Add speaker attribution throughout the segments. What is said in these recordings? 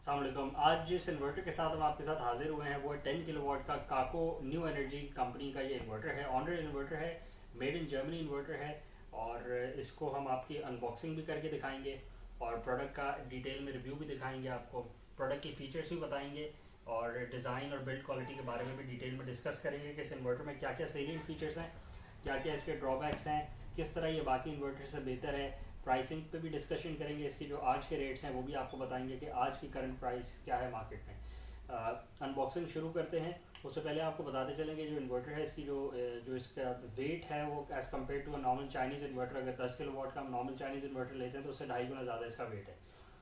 Speaker 1: अस्सलाम वालेकुम। आज जिस इन्वर्टर के साथ हम आपके साथ हाजिर हुए हैं वो है 10 किलोवाट का काको न्यू एनर्जी कंपनी का ये इन्वर्टर है। ऑनर इन्वर्टर है, मेड इन जर्मनी इन्वर्टर है और इसको हम आपकी अनबॉक्सिंग भी करके दिखाएंगे और प्रोडक्ट का डिटेल में रिव्यू भी दिखाएंगे, आपको प्रोडक्ट की फीचर्स भी बताएंगे और डिज़ाइन और बिल्ड क्वालिटी के बारे में भी डिटेल में डिस्कस करेंगे कि इस इन्वर्टर में क्या क्या सेलियंट फीचर्स हैं, क्या क्या इसके ड्रॉबैक्स हैं, किस तरह ये बाकी इन्वर्टर से बेहतर है। प्राइसिंग पे भी डिस्कशन करेंगे, इसकी जो आज के रेट्स हैं वो भी आपको बताएंगे कि आज की करंट प्राइस क्या है मार्केट में। अनबॉक्सिंग शुरू करते हैं। उससे पहले आपको बताते चलेंगे जो इन्वर्टर है इसकी जो इसका वेट है वो as compared to normal Chinese inverter, अगर 10 किलो वाट का हम नॉर्मल चाइनीज़ इन्वर्टर लेते हैं तो उससे 2.5 गुना ज़्यादा इसका वेट है।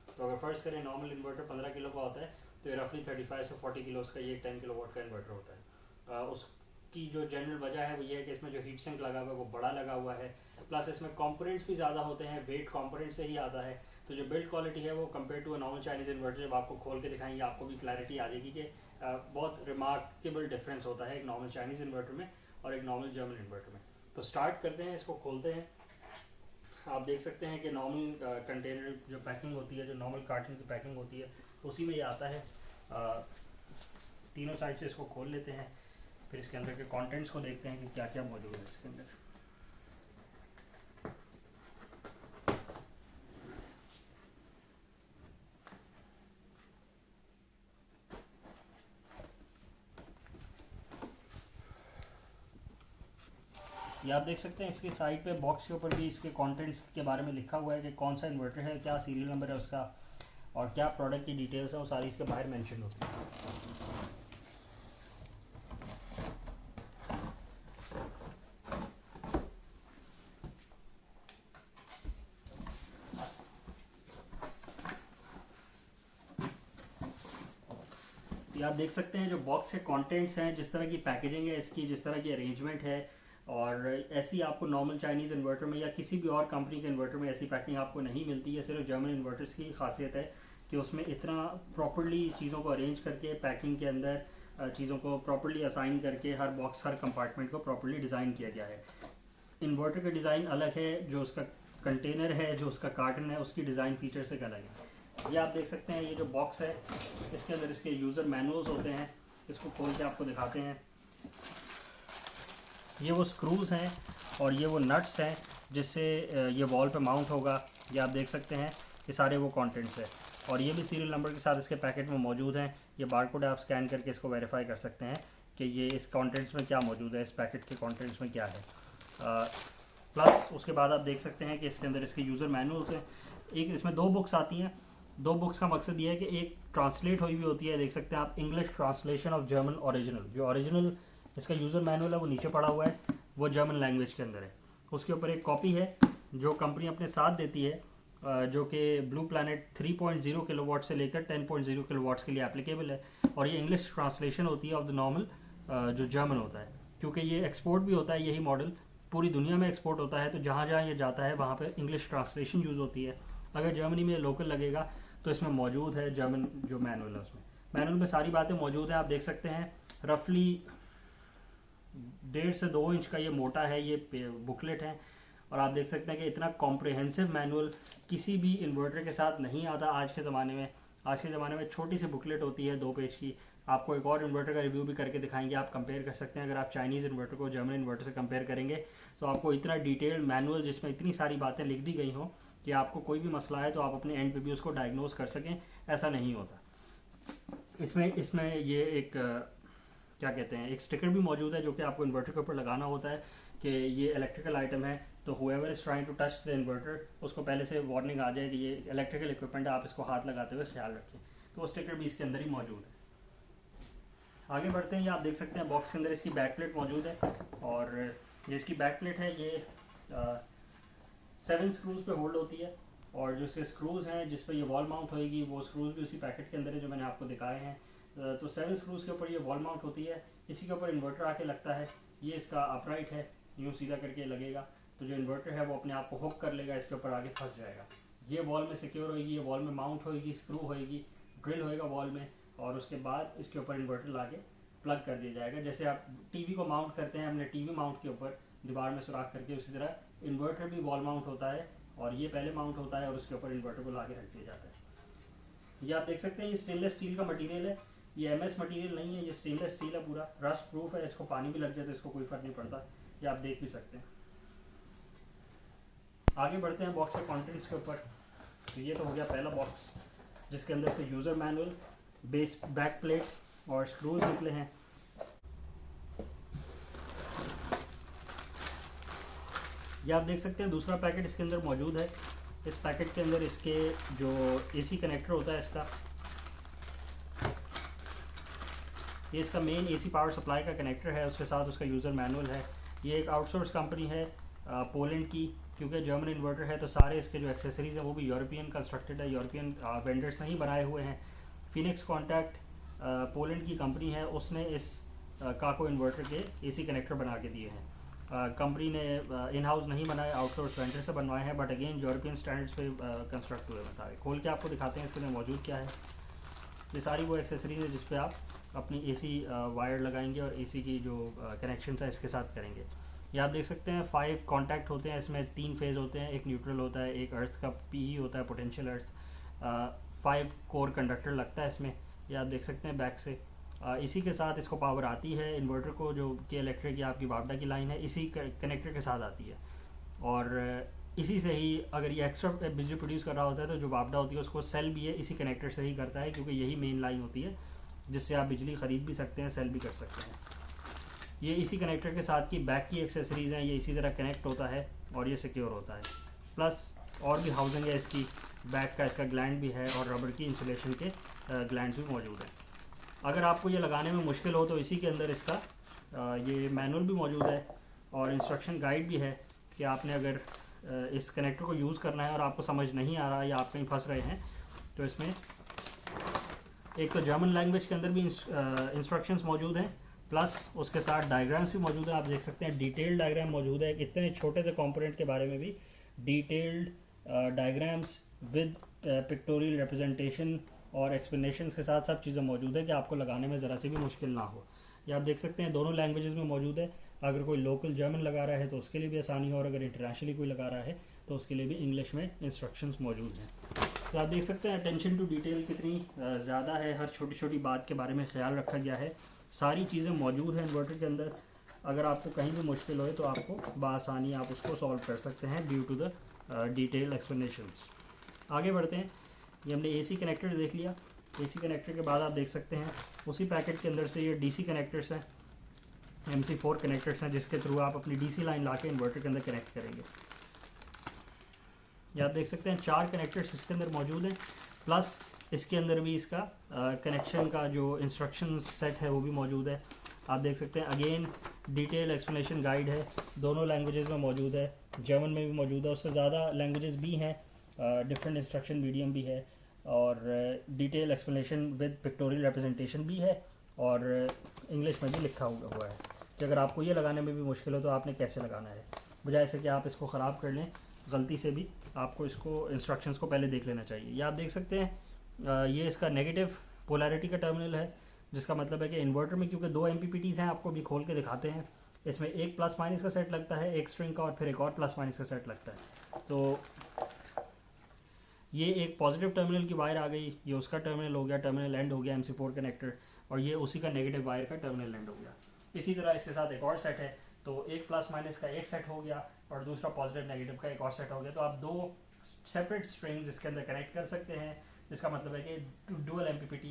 Speaker 1: तो अगर फर्स्ट करें नॉर्मल इन्वर्टर 15 किलो का होता है तो ये रफली 35 से 40 किलो का ये 10 किलो वाट का इन्वर्टर होता है। उसकी जो जनरल वजह है वो ये है कि इसमें जो हीट सिंक लगा हुआ है वो बड़ा लगा हुआ है, प्लस इसमें कंपोनेंट्स भी ज़्यादा होते हैं, वेट कंपोनेंट से ही आता है। तो जो बिल्ड क्वालिटी है वो compared to normal Chinese inverter जब आपको खोल के दिखाएंगे आपको भी क्लैरिटी आ जाएगी कि बहुत रिमार्केबल डिफरेंस होता है एक नॉर्मल चाइनीज़ इन्वर्टर में और एक नॉर्मल जर्मन इन्वर्टर में। तो स्टार्ट करते हैं, इसको खोलते हैं। आप देख सकते हैं कि नॉर्मल कंटेनर जो पैकिंग होती है, जो नॉर्मल कार्टन की पैकिंग होती है उसी में ये आता है। तीनों साइड से इसको खोल लेते हैं, फिर इसके अंदर के कंटेंट्स को देखते हैं कि क्या क्या मौजूद है इसके अंदर। ये आप देख सकते हैं इसकी साइड पे बॉक्स के ऊपर भी इसके कंटेंट्स के बारे में लिखा हुआ है कि कौन सा इन्वर्टर है, क्या सीरियल नंबर है उसका और क्या प्रोडक्ट की डिटेल्स है, वो सारी इसके बाहर मेंशन होती है। ये आप देख सकते हैं जो बॉक्स के कंटेंट्स हैं, जिस तरह की पैकेजिंग है इसकी, जिस तरह की अरेंजमेंट है, और ऐसी आपको नॉर्मल चाइनीज़ इन्वर्टर में या किसी भी और कंपनी के इन्वर्टर में ऐसी पैकिंग आपको नहीं मिलती है। सिर्फ जर्मन इन्वर्टर्स की खासियत है कि उसमें इतना प्रॉपर्ली चीज़ों को अरेंज करके पैकिंग के अंदर चीज़ों को प्रॉपर्ली असाइन करके हर बॉक्स हर कंपार्टमेंट को प्रॉपर्ली डिज़ाइन किया गया है। इन्वर्टर का डिज़ाइन अलग है, जो उसका कंटेनर है, जो उसका कार्टन है, उसकी डिज़ाइन फीचर से अलग है। ये आप देख सकते हैं ये जो बॉक्स है इसके अंदर इसके यूज़र मैनुअल्स होते हैं। इसको खोल के आपको दिखाते हैं। ये वो स्क्रूज़ हैं और ये वो नट्स हैं जिससे ये वॉल पे माउंट होगा। ये आप देख सकते हैं ये सारे वो कंटेंट्स हैं और ये भी सीरियल नंबर के साथ इसके पैकेट में मौजूद हैं। ये बारकोड आप स्कैन करके इसको वेरीफाई कर सकते हैं कि ये इस कंटेंट्स में क्या मौजूद है, इस पैकेट के कंटेंट्स में क्या है। प्लस उसके बाद आप देख सकते हैं कि इसके अंदर इसके यूज़र मैनुअल्स हैं। एक इसमें 2 बुक्स आती हैं। 2 बुक्स का मकसद ये है कि एक ट्रांसलेट हुई हुई होती है, देख सकते हैं आप, English translation of German original. जो ओरिजिनल इसका यूज़र मैनुअल है वो नीचे पड़ा हुआ है, वो जर्मन लैंग्वेज के अंदर है। उसके ऊपर एक कॉपी है जो कंपनी अपने साथ देती है, जो कि ब्लू प्लैनेट 3.0 किलोवाट से लेकर 10.0 किलोवाट्स के लिए एप्लीकेबल है और ये इंग्लिश ट्रांसलेशन होती है ऑफ द नॉर्मल जो जर्मन होता है। क्योंकि ये एक्सपोर्ट भी होता है, यही मॉडल पूरी दुनिया में एक्सपोर्ट होता है, तो जहाँ जहाँ ये जाता है वहाँ पे इंग्लिश ट्रांसलेशन यूज़ होती है। अगर जर्मनी में लोकल लगेगा तो इसमें मौजूद है जर्मन जो मैनुअल है, उसमें मैनुअल में सारी बातें मौजूद हैं। आप देख सकते हैं रफली 1.5 से 2 इंच का ये मोटा है, ये बुकलेट है और आप देख सकते हैं कि इतना कॉम्प्रिहेंसिव मैनुअल किसी भी इन्वर्टर के साथ नहीं आता आज के ज़माने में। आज के ज़माने में छोटी सी बुकलेट होती है 2 पेज की। आपको एक और इन्वर्टर का रिव्यू भी करके दिखाएंगे, आप कंपेयर कर सकते हैं। अगर आप चाइनीज़ इन्वर्टर को जर्मन इन्वर्टर से कंपेयर करेंगे तो आपको इतना डिटेल्ड मैनुअल जिसमें इतनी सारी बातें लिख दी गई हों कि आपको कोई भी मसला है तो आप अपने एंड पे भी उसको डायग्नोज कर सकें, ऐसा नहीं होता। इसमें ये एक क्या कहते हैं, एक स्टिकर भी मौजूद है जो कि आपको इन्वर्टर के ऊपर लगाना होता है कि ये इलेक्ट्रिकल आइटम है, तो whoever is trying to touch the inverter उसको पहले से वार्निंग आ जाए कि ये इलेक्ट्रिकल इक्विपमेंट है, आप इसको हाथ लगाते हुए ख्याल रखें। तो वो स्टिकर भी इसके अंदर ही मौजूद है। आगे बढ़ते हैं। ये आप देख सकते हैं बॉक्स के अंदर इसकी बैक प्लेट मौजूद है और ये इसकी बैक प्लेट है, ये 7 स्क्रूज पे होल्ड होती है और जो इसके स्क्रूज हैं जिस पर ये वॉल माउंट होएगी वो स्क्रूज भी उसी पैकेट के अंदर है जो मैंने आपको दिखाए हैं। तो 7 स्क्रूज के ऊपर ये वॉल माउंट होती है, इसी के ऊपर इन्वर्टर आके लगता है। ये इसका अपराइट है, यूँ सीधा करके लगेगा तो जो इन्वर्टर है वो अपने आप को हुक कर लेगा, इसके ऊपर आगे फंस जाएगा। ये वॉल में सिक्योर होगी, ये वॉल में माउंट होगी, स्क्रू होगी, ड्रिल होएगा वॉल में और उसके बाद इसके ऊपर इन्वर्टर ला के प्लग कर दिया जाएगा। जैसे आप टीवी को माउंट करते हैं अपने टीवी माउंट के ऊपर दीवार में सुराख करके, उसी तरह इन्वर्टर भी वॉल माउंट होता है और ये पहले माउंट होता है और उसके ऊपर इन्वर्टर को ला के रख दिया जाता है। ये आप देख सकते हैं, ये स्टेनलेस स्टील का मटेरियल है, ये एमएस मटेरियल नहीं है, ये स्टेनलेस स्टील है, पूरा रस्ट प्रूफ है, इसको पानी भी लग जाए तो इसको कोई फर्क नहीं पड़ता, ये आप देख भी सकते हैं। आगे बढ़ते हैं बॉक्स के कंटेंट्स के ऊपर। तो ये तो हो गया पहला बॉक्स, जिसके अंदर से user manual, base back plate और स्क्रूज निकले हैं। ये आप देख सकते हैं दूसरा पैकेट इसके अंदर मौजूद है। इस पैकेट के अंदर इसके जो एसी कनेक्टर होता है इसका, ये इसका मेन एसी पावर सप्लाई का कनेक्टर है, उसके साथ उसका यूज़र मैनुअल है। ये एक आउटसोर्स कंपनी है पोलैंड की, क्योंकि जर्मन इन्वर्टर है तो सारे इसके जो एक्सेसरीज हैं वो भी यूरोपियन कंस्ट्रक्टेड है, यूरोपियन वेंडर्स नहीं बनाए हुए हैं। फिनिक्स कॉन्टैक्ट पोलैंड की कंपनी है, उसने इस काको इन्वर्टर के एसी कनेक्टर बना के दिए हैं। कंपनी ने इन हाउस नहीं बनाए, आउटसोर्स वेंडर से बनवाए हैं, बट अगेन यूरोपियन स्टैंडर्ड्स पे कंस्ट्रक्ट हुए हैं सारे। खोल के आपको दिखाते हैं इसके अंदर मौजूद क्या है। ये सारी वो एक्सेसरीज है जिस पे आप अपनी एसी वायर लगाएंगे और एसी की जो कनेक्शन है इसके साथ करेंगे। ये आप देख सकते हैं 5 कॉन्टैक्ट होते हैं, इसमें 3 फेज होते हैं, एक न्यूट्रल होता है, एक अर्थ का पीई होता है, पोटेंशियल अर्थ, 5 कोर कंडक्टर लगता है इसमें। ये आप देख सकते हैं बैक से। इसी के साथ इसको पावर आती है इन्वर्टर को, जो कि इलेक्ट्रिक या आपकी वापडा की लाइन है, इसी कनेक्टर के साथ आती है। और इसी से ही अगर ये एक्स्ट्रा बिजली प्रोड्यूस कर रहा होता है तो जो वापडा होती है उसको सेल भी है इसी कनेक्टर से ही करता है, क्योंकि यही मेन लाइन होती है जिससे आप बिजली ख़रीद भी सकते हैं, सेल भी कर सकते हैं। ये इसी कनेक्टर के साथ की बैक की एक्सेसरीज़ हैं, ये इसी तरह कनेक्ट होता है और ये सिक्योर होता है। प्लस और भी हाउसिंग है इसकी, बैक का इसका ग्लैंड भी है और रबर की इंसुलेशन के ग्लैंड भी मौजूद हैं। अगर आपको ये लगाने में मुश्किल हो तो इसी के अंदर इसका ये मैनुअल भी मौजूद है और इंस्ट्रक्शन गाइड भी है कि आपने अगर इस कनेक्टर को यूज़ करना है और आपको समझ नहीं आ रहा या आप कहीं फंस रहे हैं तो इसमें एक तो जर्मन लैंग्वेज के अंदर भी इंस्ट्रक्शंस मौजूद हैं, प्लस उसके साथ डायग्राम्स भी मौजूद हैं। आप देख सकते हैं डिटेल्ड डायग्राम मौजूद है, इतने छोटे से कंपोनेंट के बारे में भी detailed diagrams with pictorial representation और एक्सप्लेनेशंस के साथ सब चीज़ें मौजूद है कि आपको लगाने में ज़रा सी भी मुश्किल ना हो। ये आप देख सकते हैं दोनों लैंग्वेजेस में मौजूद है। अगर कोई लोकल जर्मन लगा रहा है तो उसके लिए भी आसानी हो, और अगर इंटरनेशनली कोई लगा रहा है तो उसके लिए भी इंग्लिश में इंस्ट्रक्शंस मौजूद हैं। तो आप देख सकते हैं अटेंशन टू डिटेल कितनी ज़्यादा है, हर छोटी छोटी बात के बारे में ख्याल रखा गया है, सारी चीज़ें मौजूद हैं इन्वर्टर के अंदर। अगर आपको कहीं भी मुश्किल हो तो आपको बआसानी आप उसको सॉल्व कर सकते हैं due to the detail explanations. आगे बढ़ते हैं। ये हमने एसी कनेक्टर देख लिया। एसी कनेक्टर के बाद आप देख सकते हैं उसी पैकेट के अंदर से ये डीसी कनेक्टर्स हैं, MC4 कनेक्टर्स हैं, जिसके थ्रू आप अपनी डीसी लाइन ला के इन्वर्टर के अंदर कनेक्ट करेंगे। ये आप देख सकते हैं 4 कनेक्टर्स इसके अंदर मौजूद हैं, प्लस इसके अंदर भी इसका कनेक्शन का जो इंस्ट्रक्शन सेट है वो भी मौजूद है। आप देख सकते हैं अगेन डिटेल एक्सप्लेनेशन गाइड है, दोनों लैंग्वेजेस में मौजूद है, जर्मन में भी मौजूद है, उससे ज़्यादा लैंग्वेजेस भी हैं, डिफरेंट इंस्ट्रक्शन मीडियम भी है, और detail explanation with pictorial representation भी है, और इंग्लिश में भी लिखा हुआ है कि अगर आपको ये लगाने में भी मुश्किल हो तो आपने कैसे लगाना है, बजाय से कि आप इसको ख़राब कर लें गलती से भी, आपको इसको इंस्ट्रक्शंस को पहले देख लेना चाहिए। ये आप देख सकते हैं ये इसका नेगेटिव पोलैरिटी का टर्मिनल है, जिसका मतलब है कि इन्वर्टर में क्योंकि 2 MPPTs हैं, आपको भी खोल के दिखाते हैं, इसमें एक प्लस माइनस का सेट लगता है, एक स्ट्रिंग का, और फिर एक और प्लस माइनस का सेट लगता है। तो ये एक पॉजिटिव टर्मिनल की वायर आ गई, ये उसका टर्मिनल हो गया, टर्मिनल एंड हो गया MC4 कनेक्टर, और ये उसी का नेगेटिव वायर का टर्मिनल एंड हो गया। इसी तरह इसके साथ एक और सेट है, तो एक प्लस माइनस का एक सेट हो गया और दूसरा पॉजिटिव नेगेटिव का एक और सेट हो गया। तो आप 2 सेपरेट स्ट्रिंग्स इसके अंदर कनेक्ट कर सकते हैं, जिसका मतलब है कि डुअल MPPT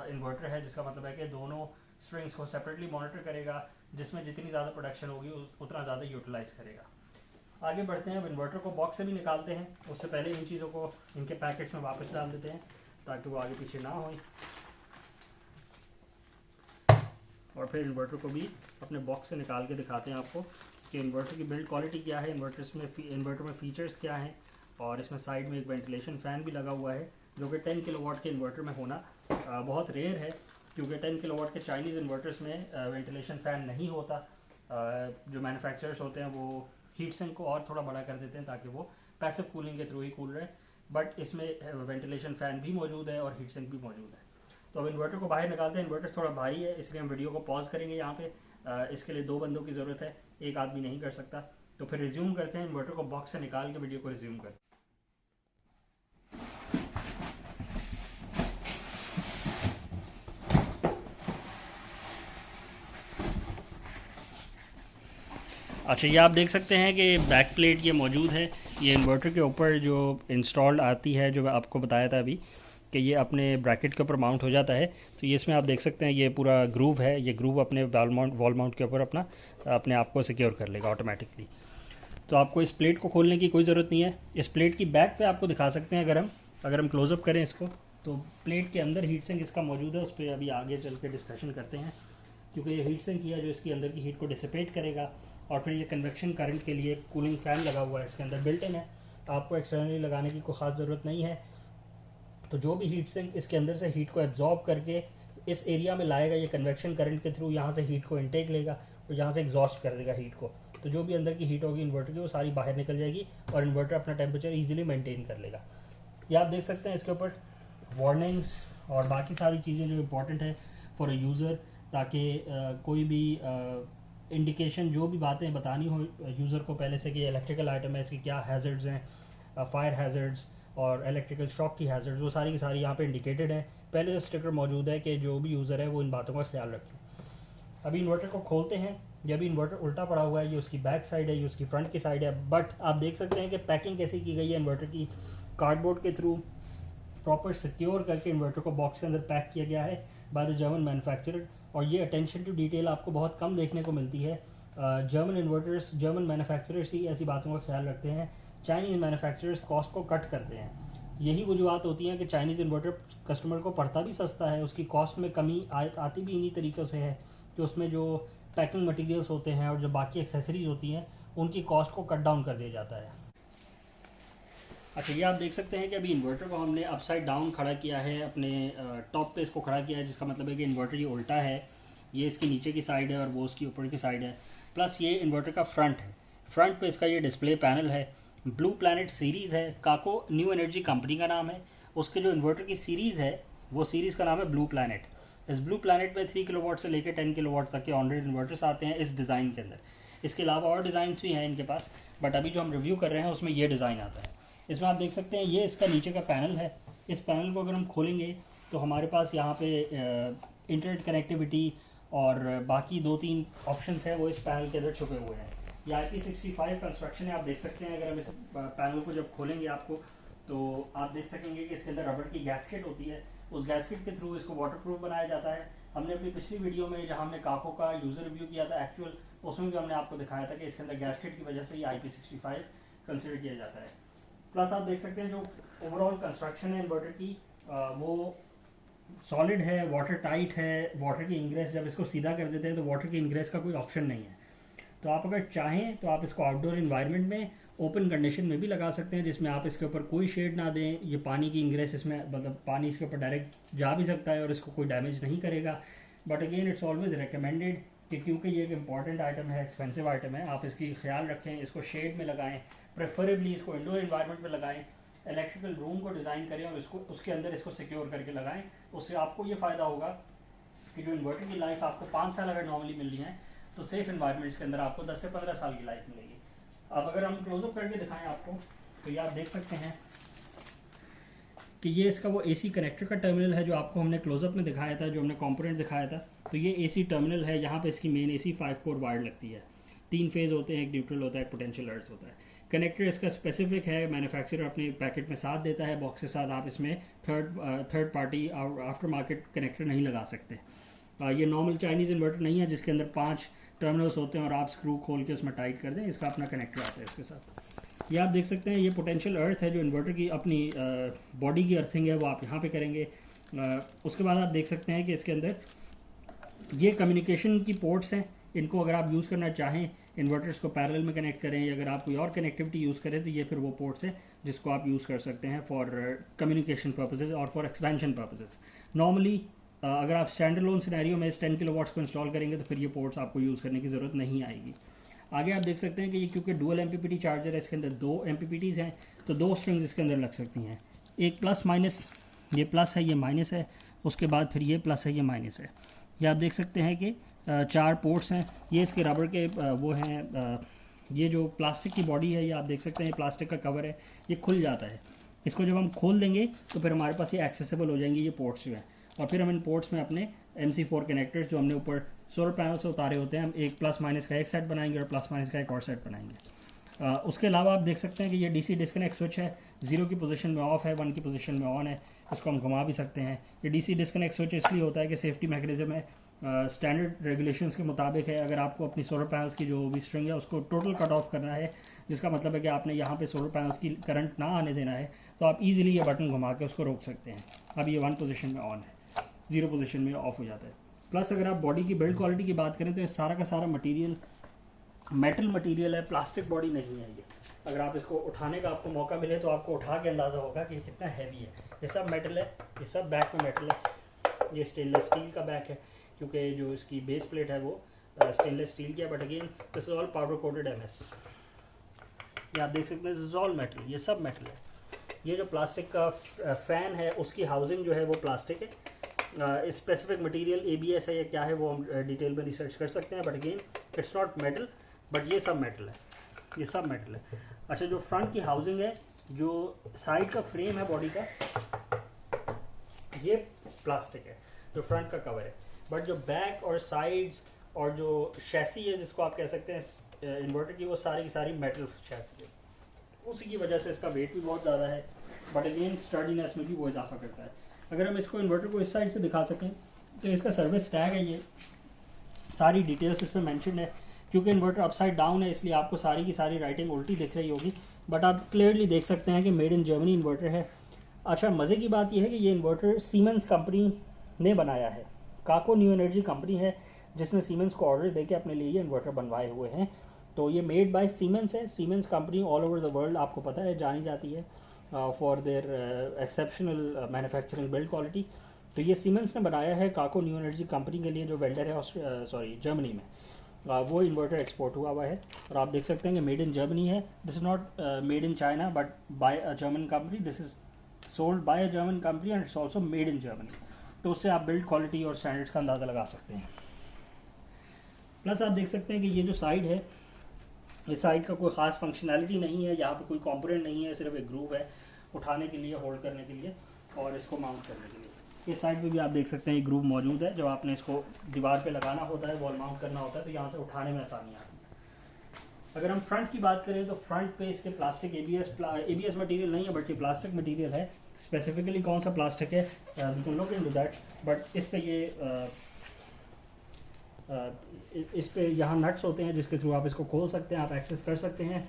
Speaker 1: इन्वर्टर है, जिसका मतलब है कि दोनों स्ट्रिंग्स को सेपरेटली मॉनिटर करेगा, जिसमें जितनी ज़्यादा प्रोडक्शन होगी उतना ज़्यादा यूटिलाइज करेगा। आगे बढ़ते हैं, अब इन्वर्टर को बॉक्स से भी निकालते हैं, उससे पहले इन चीज़ों को इनके पैकेट्स में वापस डाल देते हैं ताकि वो आगे पीछे ना हो, और फिर इन्वर्टर को भी अपने बॉक्स से निकाल के दिखाते हैं आपको कि इन्वर्टर की बिल्ड क्वालिटी क्या है, इन्वर्टर में फ़ीचर्स क्या हैं। और इसमें साइड में एक वेंटिलेशन फ़ैन भी लगा हुआ है, जो कि 10 किलोवाट के इन्वर्टर में होना बहुत रेयर है, क्योंकि 10 किलोवाट के चाइनीज़ इन्वर्टर्स में वेंटिलेशन फ़ैन नहीं होता। जो मैन्युफैक्चरर्स होते हैं वो हीट सिंक को और थोड़ा बड़ा कर देते हैं ताकि वो पैसिव कूलिंग के थ्रू ही कूल रहे, बट इसमें वेंटिलेशन फ़ैन भी मौजूद है और हीट सिंक भी मौजूद है। तो अब इन्वर्टर को बाहर निकालते हैं। इन्वर्टर थोड़ा भारी है, इसलिए हम वीडियो को पॉज करेंगे यहाँ पे, इसके लिए 2 बंदों की ज़रूरत है, एक आदमी नहीं कर सकता। तो फिर रिज्यूम करते हैं, इन्वर्टर को बॉक्स से निकाल के वीडियो को रिज्यूम करते हैं। अच्छा, ये आप देख सकते हैं कि बैक प्लेट ये मौजूद है। ये इन्वर्टर के ऊपर जो इंस्टॉल्ड आती है, जो मैं आपको बताया था अभी कि ये अपने ब्रैकेट के ऊपर माउंट हो जाता है। तो ये इसमें आप देख सकते हैं ये पूरा ग्रूव है। ये ग्रूव अपने वॉल माउंट के ऊपर अपने आप को सिक्योर कर लेगा ऑटोमेटिकली। तो आपको इस प्लेट को खोलने की कोई ज़रूरत नहीं है। इस प्लेट की बैक पे आपको दिखा सकते हैं, अगर हम क्लोज़अप करें इसको, तो प्लेट के अंदर हीट सिंक इसका मौजूद है। उस पर अभी आगे चल के डिस्कशन करते हैं, क्योंकि ये हीट सिंक किया जो इसकी अंदर की हीट को डिसिपेट करेगा। और फिर ये कन्वेक्शन करंट के लिए कूलिंग फ़ैन लगा हुआ है इसके अंदर, बिल्ट इन है, आपको एक्सटर्नली लगाने की कोई ख़ास ज़रूरत नहीं है। तो जो भी हीट सिंक इसके अंदर से हीट को एब्जॉर्ब करके इस एरिया में लाएगा, ये कन्वेक्शन करंट के थ्रू यहाँ से हीट को इनटेक लेगा और यहाँ से एग्जॉस्ट कर देगा हीट को। तो जो भी अंदर की हीट होगी इन्वर्टर की, वो सारी बाहर निकल जाएगी और इन्वर्टर अपना टेम्परेचर ईजिली मेंटेन कर लेगा। ये आप देख सकते हैं इसके ऊपर वार्निंग्स और बाकी सारी चीज़ें जो इंपॉर्टेंट है फॉर अ यूज़र, ताकि कोई भी इंडिकेशन जो भी बातें बतानी हो यूज़र को पहले से कि इलेक्ट्रिकल आइटम है, इसकी क्या हैज़र्ड्स हैं, फायर हैज़र्ड्स और इलेक्ट्रिकल शॉक की हैज़र्ड्स, वो सारी की सारी यहाँ पे इंडिकेटेड है। पहले से स्टिकर मौजूद है कि जो भी यूज़र है वो इन बातों का ख्याल रखें। अभी इन्वर्टर को खोलते हैं। ये अभी इन्वर्टर उल्टा पड़ा हुआ है, ये उसकी बैक साइड है, ये उसकी फ्रंट की साइड है। बट आप देख सकते हैं कि पैकिंग कैसी की गई है इन्वर्टर की, कार्डबोर्ड के थ्रू प्रॉपर सिक्योर करके इन्वर्टर को बॉक्स के अंदर पैक किया गया है बाय द जर्मन मैन्युफैक्चरर। और ये अटेंशन टू डिटेल आपको बहुत कम देखने को मिलती है। जर्मन इन्वर्टर्स, जर्मन मैन्युफैक्चरर्स ही ऐसी बातों का ख्याल रखते हैं। चाइनीज़ मैन्युफैक्चरर्स कॉस्ट को कट करते हैं। यही वजूहत होती हैं कि चाइनीज़ इन्वर्टर कस्टमर को पड़ता भी सस्ता है, उसकी कॉस्ट में कमी आती भी इन्हीं तरीक़ों से है कि उसमें जो पैकिंग मटेरियल्स होते हैं और जो बाकी एक्सेसरीज होती हैं उनकी कॉस्ट को कट डाउन कर दिया जाता है। अच्छा, ये आप देख सकते हैं कि अभी इन्वर्टर को हमने अपसाइड डाउन खड़ा किया है, अपने टॉप पे इसको खड़ा किया है, जिसका मतलब है कि इन्वर्टर ये उल्टा है। ये इसकी नीचे की साइड है और वो उसकी ऊपर की साइड है। प्लस ये इन्वर्टर का फ्रंट है। फ्रंट पे इसका ये डिस्प्ले पैनल है। ब्लू प्लैनेट सीरीज़ है, काको न्यू एनर्जी कंपनी का नाम है। उसके जो इन्वर्टर की सीरीज़ है वो सीरीज़ का नाम है ब्लू प्लैनेट। इस ब्लू प्लैनेट में 3 किलोवाट से लेकर 10 किलोवाट तक के ऑनरेड इन्वर्टर्स आते हैं इस डिज़ाइन के अंदर। इसके अलावा और डिज़ाइंस भी हैं इनके पास, बट अभी जो हम रिव्यू कर रहे हैं उसमें ये डिज़ाइन आता है। इसमें आप देख सकते हैं ये इसका नीचे का पैनल है। इस पैनल को अगर हम खोलेंगे तो हमारे पास यहाँ पे इंटरनेट कनेक्टिविटी और बाकी 2-3 ऑप्शंस हैं वो इस पैनल के अंदर छुपे हुए हैं। ये IP65 कंस्ट्रक्शन है, आप देख सकते हैं। अगर हम इस पैनल को जब खोलेंगे आपको तो आप देख सकेंगे कि इसके अंदर रबर की गैस्केट होती है। उस गैस्केट के थ्रू इसको वाटरप्रूफ बनाया जाता है। हमने अपनी पिछली वीडियो में जहाँ हमने काको का यूज़र रिव्यू किया था एक्चुअल, उसमें भी हमने आपको दिखाया था कि इसके अंदर गैस्केट की वजह से ये IP65 कंसिडर किया जाता है। प्लस आप देख सकते हैं जो ओवरऑल कंस्ट्रक्शन है इन्वर्टर की वो सॉलिड है, वाटर टाइट है। वाटर की इंग्रेस जब इसको सीधा कर देते हैं तो वाटर की इंग्रेस का कोई ऑप्शन नहीं है। तो आप अगर चाहें तो आप इसको आउटडोर इन्वायरमेंट में ओपन कंडीशन में भी लगा सकते हैं, जिसमें आप इसके ऊपर कोई शेड ना दें। ये पानी की इंग्रेस इसमें, मतलब पानी इसके ऊपर डायरेक्ट जा भी सकता है और इसको कोई डैमेज नहीं करेगा। But again it's always recommended कि क्योंकि ये एक इंपॉर्टेंट आइटम है, एक्सपेंसिव आइटम है, आप इसकी ख्याल रखें, इसको शेड में लगाएं, प्रेफरेबली इसको इंडोर इन्वायरमेंट में लगाएं, इलेक्ट्रिकल रूम को डिज़ाइन करें और इसको उसके अंदर इसको सिक्योर करके लगाएं। उससे आपको ये फ़ायदा होगा कि जो इन्वर्टर की लाइफ आपको 5 साल अगर नॉर्मली मिल रही है तो सेफ इन्वायरमेंट्स के अंदर आपको 10 से 15 साल की लाइफ मिलेगी। अब अगर हम क्लोजअप करके दिखाएं आपको तो ये आप देख सकते हैं कि ये इसका वो AC कनेक्टर का टर्मिनल है जो आपको हमने क्लोजअप में दिखाया था, जो हमने कंपोनेंट दिखाया था। तो ये AC टर्मिनल है, यहाँ पे इसकी मेन AC 5 कोर वायर लगती है। 3 फेज़ होते हैं, एक न्यूट्रल होता है, एक पोटेंशियल अर्थ होता है। कनेक्टर इसका स्पेसिफिक है, मैन्युफैक्चरर अपने पैकेट में साथ देता है बॉक्स के साथ। आप इसमें थर्ड पार्टी और आफ्टर मार्केट कनेक्टर नहीं लगा सकते। ये नॉर्मल चाइनीज़ इन्वर्टर नहीं है जिसके अंदर 5 टर्मिनल्स होते हैं और आप स्क्रू खोल के उसमें टाइट कर दें। इसका अपना कनेक्टर आता है इसके साथ। ये आप देख सकते हैं ये पोटेंशियल अर्थ है जो इन्वर्टर की अपनी बॉडी की अर्थिंग है वो आप यहाँ पे करेंगे। उसके बाद आप देख सकते हैं कि इसके अंदर ये कम्युनिकेशन की पोर्ट्स हैं। इनको अगर आप यूज़ करना चाहें इन्वर्टर्स को पैरेलल में कनेक्ट करें या अगर आप कोई और कनेक्टिविटी यूज़ करें तो ये फिर वो पोर्ट्स हैं जिसको आप यूज़ कर सकते हैं फॉर कम्युनिकेशन पर्पसेज और फॉर एक्सपेंशन पर्पसेज। नॉर्मली अगर आप स्टैंडर्ड लोन सिनेरियो में इस 10 किलोवाट्स को इंस्टॉल करेंगे तो फिर ये पोर्ट्स आपको यूज़ करने की ज़रूरत नहीं आएगी। आगे आप देख सकते हैं कि ये क्योंकि डुअल MPPT चार्जर है, इसके अंदर 2 MPPTs हैं तो 2 स्ट्रिंग्स इसके अंदर लग सकती हैं। एक प्लस माइनस, ये प्लस है ये माइनस है, उसके बाद फिर ये प्लस है ये माइनस है। ये आप देख सकते हैं कि 4 पोर्ट्स हैं। ये इसके रबर के वो हैं, ये जो प्लास्टिक की बॉडी है ये आप देख सकते हैं, ये प्लास्टिक का कवर है, ये खुल जाता है। इसको जब हम खोल देंगे तो फिर हमारे पास ये एक्सेसिबल हो जाएंगे ये पोर्ट्स जो हैं। और फिर हम इन पोर्ट्स में अपने MC4 कनेक्टर्स जो हमने ऊपर सोलर पैनल से उतारे होते हैं, हम एक प्लस माइनस का एक सेट बनाएंगे और प्लस माइनस का एक और सेट बनाएंगे। उसके अलावा आप देख सकते हैं कि ये डीसी डिस्कनेक्ट स्विच है, 0 की पोजीशन में ऑफ है, 1 की पोजीशन में ऑन है, इसको हम घुमा भी सकते हैं। ये डीसी डिस्कनेक्ट स्विच इसलिए होता है कि सेफ्टी मैकेनिज्म है, स्टैंडर्ड रेगुलेशंस के मुताबिक है। अगर आपको अपनी सोलर पैनल्स की जो भी स्ट्रिंग है उसको टोटल कट ऑफ करना है, जिसका मतलब है कि आपने यहाँ पे सोलर पैनल्स की करंट ना आने देना है, तो आप इजीली ये बटन घुमा के उसको रोक सकते हैं। अब ये 1 पोजीशन में ऑन है, 0 पोजीशन में ऑफ हो जाता है। प्लस अगर आप बॉडी की बिल्ड क्वालिटी की बात करें तो ये सारा का सारा मटीरियल मेटल मटेरियल है, प्लास्टिक बॉडी नहीं है ये। अगर आप इसको उठाने का आपको मौका मिले तो आपको उठा के अंदाज़ा होगा कि ये कितना हैवी है। ये सब मेटल है, ये सब बैक में मेटल है। ये स्टेनलेस स्टील का बैक है क्योंकि जो इसकी बेस प्लेट है वो स्टेनलेस स्टील की है, but again this is all powder coated MS. ये आप देख सकते हैं दिस इज ऑल मेटल, ये सब मेटल है। ये जो प्लास्टिक का फ़ैन है उसकी हाउसिंग जो है वो प्लास्टिक है। स्पेसिफिक मटेरियल ABS है या क्या है वो हम डिटेल में रिसर्च कर सकते हैं, but again it's not metal, but ये सब मेटल है, ये सब मेटल है। अच्छा, जो फ्रंट की हाउसिंग है, जो साइड का फ्रेम है बॉडी का, ये प्लास्टिक है, जो फ्रंट का कवर है, बट जो बैक और साइड्स और जो शैसी है जिसको आप कह सकते हैं इन्वर्टर की, वो सारी की सारी मेटल शैसी है। उसी की वजह से इसका वेट भी बहुत ज़्यादा है, बट अगेन स्टर्डीनेस में भी वो इजाफा करता है। अगर हम इसको इन्वर्टर को इस साइड से दिखा सकें तो इसका सर्विस टैग है, ये सारी डिटेल्स इस पर मैंशन है। क्योंकि इन्वर्टर अपसाइड डाउन है इसलिए आपको सारी की सारी राइटिंग उल्टी दिख रही होगी, बट आप क्लियरली देख सकते हैं कि मेड इन जर्मनी इन्वर्टर है। अच्छा, मज़े की बात यह है कि ये इन्वर्टर सीमेंस कंपनी ने बनाया है। काको न्यू एनर्जी कंपनी है जिसने सीमेंस को ऑर्डर देके अपने लिए ये इन्वर्टर बनवाए हुए हैं। तो ये मेड बाय सीमेंस है। Siemens company all over the world आपको पता है जानी जाती है for their exceptional manufacturing build quality. तो ये सीमेंस ने बनाया है काको न्यू एनर्जी कंपनी के लिए, जो वेल्डर है जर्मनी में। वो इन्वर्टर एक्सपोर्ट हुआ है और आप देख सकते हैं कि मेड इन जर्मनी है। This is not made in China but by a German company, this is sold by a German company and it's also made in Germany. तो उससे आप बिल्ड क्वालिटी और स्टैंडर्ड्स का अंदाज़ा लगा सकते हैं। प्लस आप देख सकते हैं कि ये जो साइड है, इस साइड का कोई ख़ास फंक्शनैलिटी नहीं है, यहाँ पे कोई कंपोनेंट नहीं है, सिर्फ एक ग्रूव है उठाने के लिए, होल्ड करने के लिए और इसको माउंट करने के लिए। इस साइड पे भी आप देख सकते हैं ये ग्रूव मौजूद है। जब आपने इसको दीवार पे लगाना होता है, वॉल माउंट करना होता है, तो यहाँ से उठाने में आसानी आती है। अगर हम फ्रंट की बात करें तो फ्रंट पे इसके प्लास्टिक ABS मटेरियल नहीं है बल्कि प्लास्टिक मटेरियल है। स्पेसिफिकली कौन सा प्लास्टिक है we can look into that, but इस पे ये इस पे यहाँ नट्स होते हैं जिसके थ्रू आप इसको खोल सकते हैं, आप एक्सेस कर सकते हैं।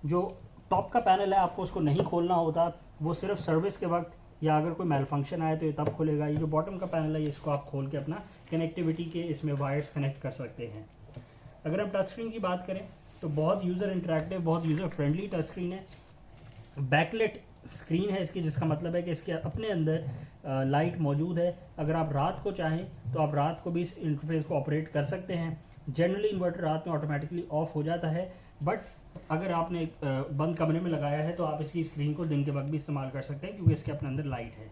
Speaker 1: जो टॉप का पैनल है आपको उसको नहीं खोलना होता, वो सिर्फ सर्विस के वक्त या अगर कोई मेल फंक्शन आए तो ये तब खुलेगा। ये जो बॉटम का पैनल है इसको आप खोल के अपना कनेक्टिविटी के इसमें वायर्स कनेक्ट कर सकते हैं। अगर हम टच स्क्रीन की बात करें तो बहुत यूज़र इंटरेक्टिव, बहुत यूज़र फ्रेंडली टच स्क्रीन है। बैकलेट स्क्रीन है इसकी, जिसका मतलब है कि इसके अपने अंदर लाइट मौजूद है। अगर आप रात को चाहें तो आप रात को भी इस इंटरफेस को ऑपरेट कर सकते हैं। जनरली इन्वर्टर रात में ऑटोमेटिकली ऑफ हो जाता है, बट अगर आपने बंद कमरे में लगाया है तो आप इसकी स्क्रीन को दिन के वक्त भी इस्तेमाल कर सकते हैं क्योंकि इसके अपने अंदर लाइट है।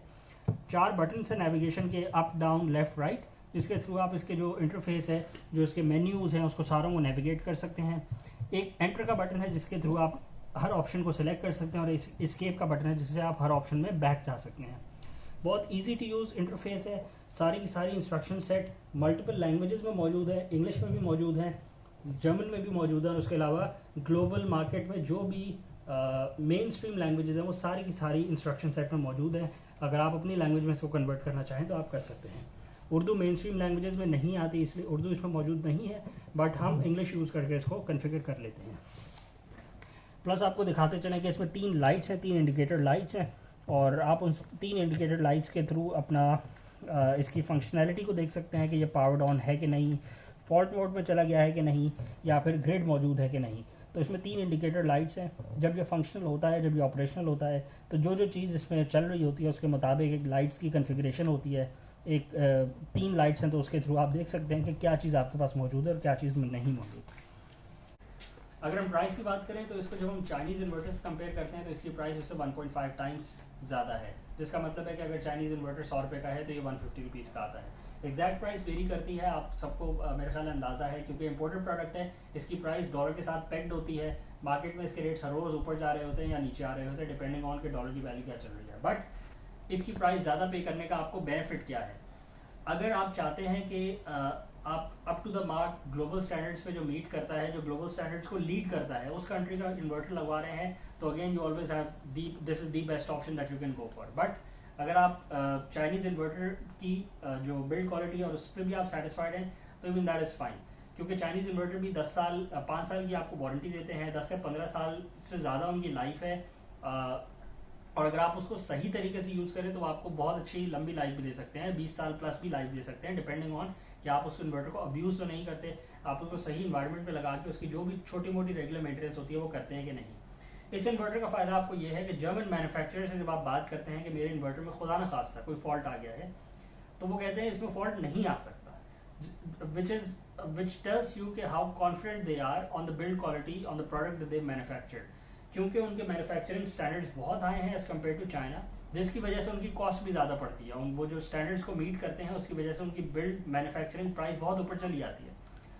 Speaker 1: 4 बटन है नेविगेशन के, अप डाउन लेफ़्ट राइट, जिसके थ्रू आप इसके जो इंटरफेस है, जो इसके मेन्यूज़ हैं, उसको सारों को नेविगेट कर सकते हैं। एक एंटर का बटन है जिसके थ्रू आप हर ऑप्शन को सिलेक्ट कर सकते हैं और एस्केप का बटन है जिससे आप हर ऑप्शन में बैक जा सकते हैं। बहुत इजी टू यूज़ इंटरफेस है। सारी की सारी इंस्ट्रक्शन सेट मल्टीपल लैंग्वेजेस में मौजूद है, इंग्लिश में भी मौजूद है, जर्मन में भी मौजूद है और उसके अलावा ग्लोबल मार्केट में जो भी मेन स्ट्रीम लैंग्वेजेस हैं वो सारी की सारी इंस्ट्रक्शन सेट में मौजूद है। अगर आप अपनी लैंग्वेज में इसको कन्वर्ट करना चाहें तो आप कर सकते हैं। उर्दू मेन स्ट्रीम लैंग्वेजेस में नहीं आती इसलिए उर्दू इसमें मौजूद नहीं है, बट हम इंग्लिश यूज़ करके इसको कन्फिगर कर लेते हैं। प्लस आपको दिखाते चलें कि इसमें 3 लाइट्स हैं, 3 इंडिकेटर लाइट्स हैं और आप उन 3 इंडिकेटर लाइट्स के थ्रू अपना इसकी फंक्शनैलिटी को देख सकते हैं कि ये पावर्ड ऑन है कि नहीं, फॉल्ट मोड में चला गया है कि नहीं, या फिर ग्रिड मौजूद है कि नहीं। तो इसमें 3 इंडिकेटर लाइट्स हैं। जब ये फंक्शनल होता है, जब ये ऑपरेशनल होता है, तो जो जो चीज़ इसमें चल रही होती है उसके मुताबिक एक लाइट्स की कन्फिग्रेशन होती है। एक 3 लाइट्स हैं तो उसके थ्रू आप देख सकते हैं कि क्या चीज़ आपके पास मौजूद है और क्या चीज़ में नहीं मौजूद। अगर हम प्राइस की बात करें तो इसको जब हम चाइनीज़ इन्वर्टर से कंपेयर करते हैं तो इसकी प्राइस उससे 1.5 टाइम्स ज़्यादा है, जिसका मतलब है कि अगर चाइनीज़ इन्वर्टर 100 रुपये का है तो ये 150 रुपीज़ का आता है। एग्जैक्ट प्राइस वेरी करती है, आप सबको मेरे ख्याल अंदाज़ा है क्योंकि इंपोर्टेड प्रोडक्ट है। इसकी प्राइस डॉलर के साथ पैक्ड होती है। मार्केट में इसके रेट्स हर रोज़ ऊपर जा रहे होते हैं या नीचे आ रहे होते हैं डिपेंडिंग ऑन के डॉलर की वैल्यू क्या चल रही है। बट इसकी प्राइस ज़्यादा पे करने का आपको बेनिफिट क्या है? अगर आप चाहते हैं कि आप up to the mark global standards पे जो मीट करता है, जो ग्लोबल स्टैंडर्ड्स को लीड करता है, उस कंट्री का इन्वर्टर लगवा रहे हैं, तो again you always have this is the best option that you can go for. But अगर आप चाइनीज इन्वर्टर की जो बिल्ड क्वालिटी है और उस पर भी आप सेटिस्फाइड हैं, तो इवन दैट इज फाइन, क्योंकि चाइनीज इन्वर्टर भी 5 साल की आपको वारंटी देते हैं, 10 से 15 साल से ज़्यादा उनकी लाइफ है, और अगर आप उसको सही तरीके से यूज़ करें तो आपको बहुत अच्छी लंबी लाइफ भी दे सकते हैं, 20 साल प्लस भी लाइफ दे सकते हैं, डिपेंडिंग ऑन कि आप उस इन्वर्टर को अब्यूज़ तो नहीं करते, आप उसको सही इन्वायरमेंट में लगा के उसकी जो भी छोटी मोटी रेगुलर मेंटेनेंस होती है वो करते हैं कि नहीं। इस इन्वर्टर का फ़ायदा आपको ये है कि जर्मन मैन्युफैक्चरर से जब आप बात करते हैं कि मेरे इन्वर्टर में खुदा न खास्ता कोई फॉल्ट आ गया है, तो वो कहते हैं इसमें फॉल्ट नहीं आ सकता, which tells you कि how confident they are on the build quality on the product that they manufactured, क्योंकि उनके मैन्युफैक्चरिंग स्टैंडर्ड्स बहुत हाई हैं एज कम्पेयर टू चाइना, जिसकी वजह से उनकी कॉस्ट भी ज़्यादा पड़ती है। वो जो स्टैंडर्ड्स को मीट करते हैं उसकी वजह से उनकी बिल्ड मैन्युफैक्चरिंग प्राइस बहुत ऊपर चली जाती है।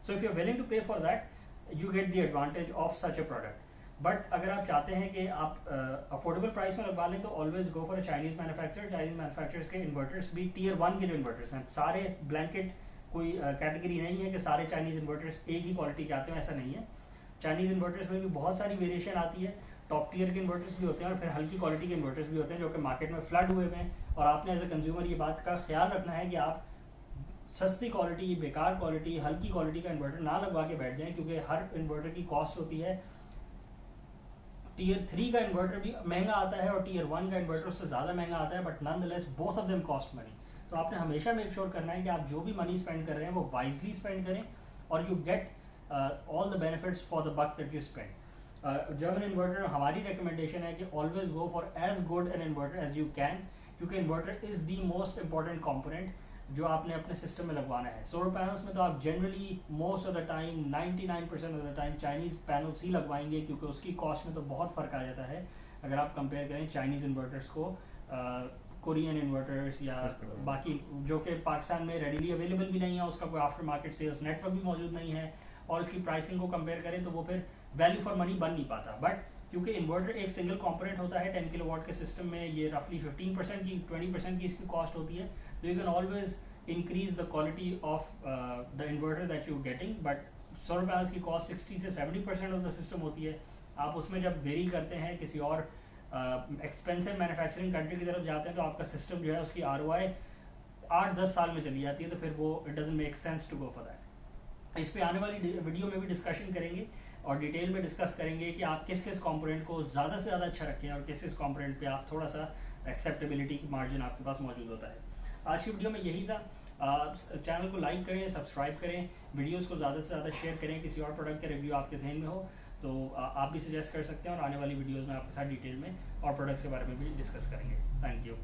Speaker 1: So if you are willing to pay for that you get the advantage of such a product. But अगर आप चाहते हैं कि आप अफोर्डेबल प्राइस में लगवा लें तो always go for a Chinese manufacturer. Chinese manufacturers के इन्वर्टर्स भी टीयर 1 के जो इन्वर्टर्स हैं, सारे ब्लैंकेट कोई कैटेगरी नहीं है कि सारे चाइनीज इन्वर्टर्स एक ही क्वालिटी के आते हैं, ऐसा नहीं है। चाइनीज इन्वर्टर्स में भी बहुत सारी वेरिएशन आती है, टॉप टीयर के इन्वर्टर्स भी होते हैं और फिर हल्की क्वालिटी के इन्वर्टर्स भी होते हैं जो कि मार्केट में फ्लड हुए हैं। और आपने एज ए कंज्यूमर ये बात का ख्याल रखना है कि आप सस्ती क्वालिटी, बेकार क्वालिटी, हल्की क्वालिटी का इन्वर्टर ना लगवा के बैठ जाएं, क्योंकि हर इन्वर्टर की कॉस्ट होती है। टीयर 3 का इन्वर्टर भी महंगा आता है और टीयर 1 का इन्वर्टर उससे ज़्यादा महंगा आता है, but nonetheless both of them cost money. तो आपने हमेशा मेक श्योर करना है कि आप जो भी मनी स्पेंड कर रहे हैं वो वाइजली स्पेंड करें और you get all the benefits for the buck that you spend. German inverter हमारी रिकमेंडेशन है कि always go for as good an inverter as you can, क्योंकि inverter is the most important component जो आपने अपने system में लगवाना है। सोलर पैनल्स में तो आप generally most of the time 99% of the time Chinese panels ही लगवाएंगे, क्योंकि उसकी कॉस्ट में तो बहुत फ़र्क आ जाता है अगर आप कंपेयर करें चाइनीज़ इन्वर्टर्स को कोरियन इन्वर्टर्स या बाकी जो कि पाकिस्तान में रेडीली अवेलेबल भी नहीं है, उसका कोई आफ्टर मार्केट सेल्स नेटवर्क भी मौजूद नहीं है, और उसकी प्राइसिंग को कंपेयर करें तो वो फिर वैल्यू फॉर मनी बन नहीं पाता। बट क्योंकि इन्वर्टर एक सिंगल कंपोनेंट होता है 10 किलोवाट के सिस्टम में, ये रफली 15% की 20% की इसकी कॉस्ट होती है, तो you can always increase the quality of the inverter that you're getting, but solar panels की कॉस्ट 60 से 70% ऑफ द सिस्टम होती है। आप उसमें जब वेरी करते हैं किसी और एक्सपेंसिव मैन्युफैक्चरिंग कंट्री की तरफ जाते हैं तो आपका सिस्टम जो है उसकी ROI 8-10 साल में चली जाती है, तो फिर वो it doesn't make sense to go for that. इस पे आने वाली वीडियो में भी डिस्कशन करेंगे और डिटेल में डिस्कस करेंगे कि आप किस किस कंपोनेंट को ज़्यादा से ज़्यादा अच्छा रखें और किस किस कंपोनेंट पे आप थोड़ा सा एक्सेप्टेबिलिटी की मार्जिन आपके पास मौजूद होता है। आज की वीडियो में यही था। चैनल को लाइक करें, सब्सक्राइब करें, वीडियोस को ज़्यादा से ज़्यादा शेयर करें। किसी और प्रोडक्ट का रिव्यू आपके जहन में हो तो आप भी सजेस्ट कर सकते हैं और आने वाली वीडियोस में आपके साथ डिटेल में और प्रोडक्ट्स के बारे में भी डिस्कस करेंगे। Thank you.